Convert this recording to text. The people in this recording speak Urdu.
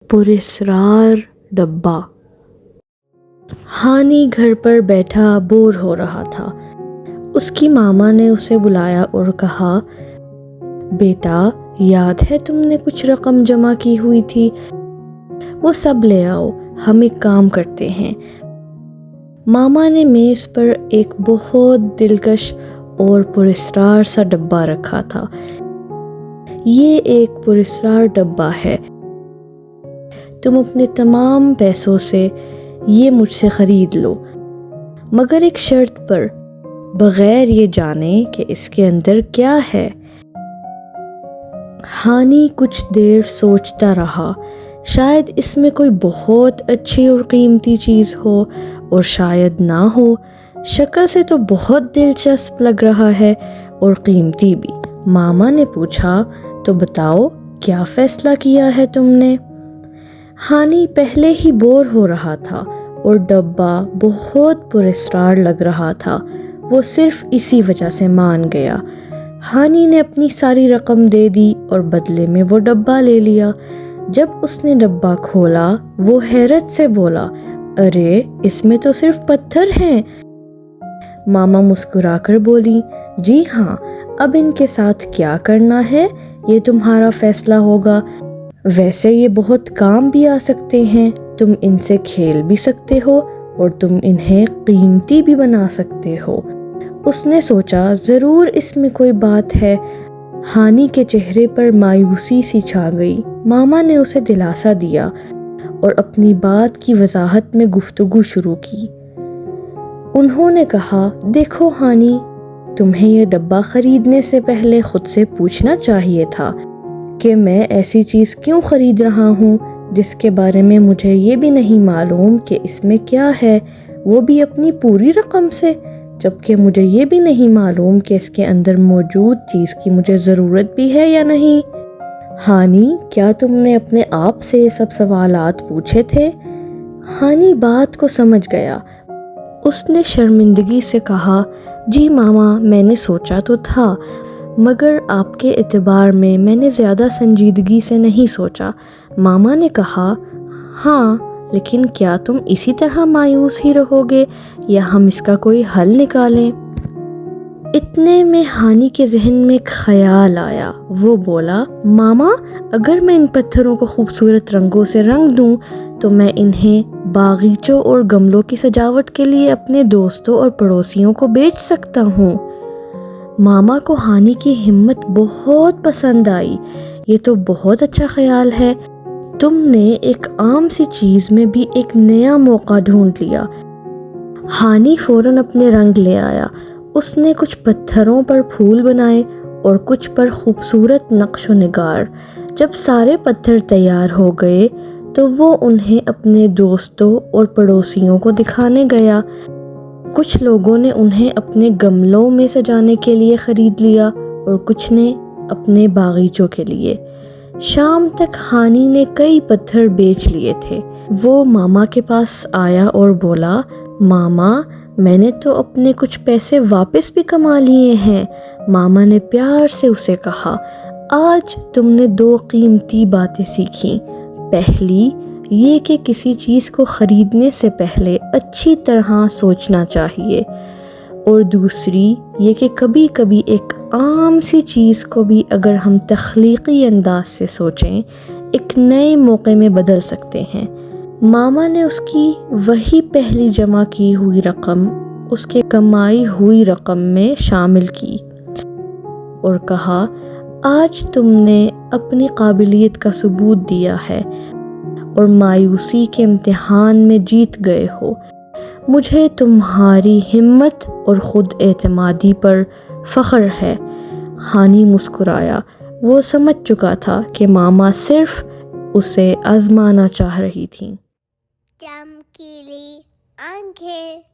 پراسرار ڈبہ۔ ہانی گھر پر بیٹھا بور ہو رہا تھا۔ اس کی ماما نے اسے بلایا اور کہا، بیٹا یاد ہے تم نے کچھ رقم جمع کی ہوئی تھی؟ وہ سب لے آؤ، ہم ایک کام کرتے ہیں۔ ماما نے میز پر ایک بہت دلکش اور پراسرار سا ڈبہ رکھا تھا۔ یہ ایک پراسرار ڈبہ ہے، تم اپنے تمام پیسوں سے یہ مجھ سے خرید لو، مگر ایک شرط پر، بغیر یہ جانے کہ اس کے اندر کیا ہے۔ ہانی کچھ دیر سوچتا رہا، شاید اس میں کوئی بہت اچھی اور قیمتی چیز ہو اور شاید نہ ہو۔ شکل سے تو بہت دلچسپ لگ رہا ہے اور قیمتی بھی۔ ماما نے پوچھا، تو بتاؤ کیا فیصلہ کیا ہے تم نے؟ ہانی پہلے ہی بور ہو رہا تھا اور ڈبہ بہت پراسرار لگ رہا تھا، وہ صرف اسی وجہ سے مان گیا۔ ہانی نے اپنی ساری رقم دے دی اور بدلے میں وہ ڈبہ لے لیا۔ جب اس نے ڈبہ کھولا، وہ حیرت سے بولا، ارے اس میں تو صرف پتھر ہیں۔ ماما مسکرا کر بولی، جی ہاں، اب ان کے ساتھ کیا کرنا ہے یہ تمہارا فیصلہ ہوگا۔ ویسے یہ بہت کام بھی آ سکتے ہیں، تم ان سے کھیل بھی سکتے ہو اور تم انہیں قیمتی بھی بنا سکتے ہو۔ اس نے سوچا ضرور اس میں کوئی بات ہے۔ ہانی کے چہرے پر مایوسی سی چھا گئی۔ ماما نے اسے دلاسا دیا اور اپنی بات کی وضاحت میں گفتگو شروع کی۔ انہوں نے کہا، دیکھو ہانی، تمہیں یہ ڈبہ خریدنے سے پہلے خود سے پوچھنا چاہیے تھا کہ میں ایسی چیز کیوں خرید رہا ہوں جس کے بارے میں مجھے یہ بھی نہیں معلوم کہ اس میں کیا ہے، وہ بھی اپنی پوری رقم سے، جبکہ مجھے یہ بھی نہیں معلوم کہ اس کے اندر موجود چیز کی مجھے ضرورت بھی ہے یا نہیں۔ ہانی، کیا تم نے اپنے آپ سے یہ سب سوالات پوچھے تھے؟ ہانی بات کو سمجھ گیا۔ اس نے شرمندگی سے کہا، جی ماما، میں نے سوچا تو تھا، مگر آپ کے اعتبار میں نے زیادہ سنجیدگی سے نہیں سوچا۔ ماما نے کہا، ہاں، لیکن کیا تم اسی طرح مایوس ہی رہو گے یا ہم اس کا کوئی حل نکالیں؟ اتنے میں ہانی کے ذہن میں ایک خیال آیا۔ وہ بولا، ماما، اگر میں ان پتھروں کو خوبصورت رنگوں سے رنگ دوں تو میں انہیں باغیچوں اور گملوں کی سجاوٹ کے لیے اپنے دوستوں اور پڑوسیوں کو بیچ سکتا ہوں۔ ماما کو ہانی کی ہمت بہت پسند آئی۔ یہ تو بہت اچھا خیال ہے، تم نے ایک عام سی چیز میں بھی ایک نیا موقع ڈھونڈ لیا۔ ہانی فوراً اپنے رنگ لے آیا۔ اس نے کچھ پتھروں پر پھول بنائے اور کچھ پر خوبصورت نقش و نگار۔ جب سارے پتھر تیار ہو گئے تو وہ انہیں اپنے دوستوں اور پڑوسیوں کو دکھانے گیا۔ کچھ لوگوں نے انہیں اپنے گملوں میں سجانے کے لیے خرید لیا اور کچھ نے اپنے باغیچوں کے لیے۔ شام تک ہانی نے کئی پتھر بیچ لیے تھے۔ وہ ماما کے پاس آیا اور بولا، ماما، میں نے تو اپنے کچھ پیسے واپس بھی کما لیے ہیں۔ ماما نے پیار سے اسے کہا، آج تم نے 2 قیمتی باتیں سیکھیں۔ پہلی یہ کہ کسی چیز کو خریدنے سے پہلے اچھی طرح سوچنا چاہیے، اور دوسری یہ کہ کبھی کبھی ایک عام سی چیز کو بھی اگر ہم تخلیقی انداز سے سوچیں، ایک نئے موقع میں بدل سکتے ہیں۔ ماما نے اس کی وہی پہلی جمع کی ہوئی رقم اس کے کمائی ہوئی رقم میں شامل کی اور کہا، آج تم نے اپنی قابلیت کا ثبوت دیا ہے اور مایوسی کے امتحان میں جیت گئے ہو۔ مجھے تمہاری ہمت اور خود اعتمادی پر فخر ہے۔ ہانی مسکرایا۔ وہ سمجھ چکا تھا کہ ماما صرف اسے آزمانا چاہ رہی تھیں۔ چمکیلی آنکھیں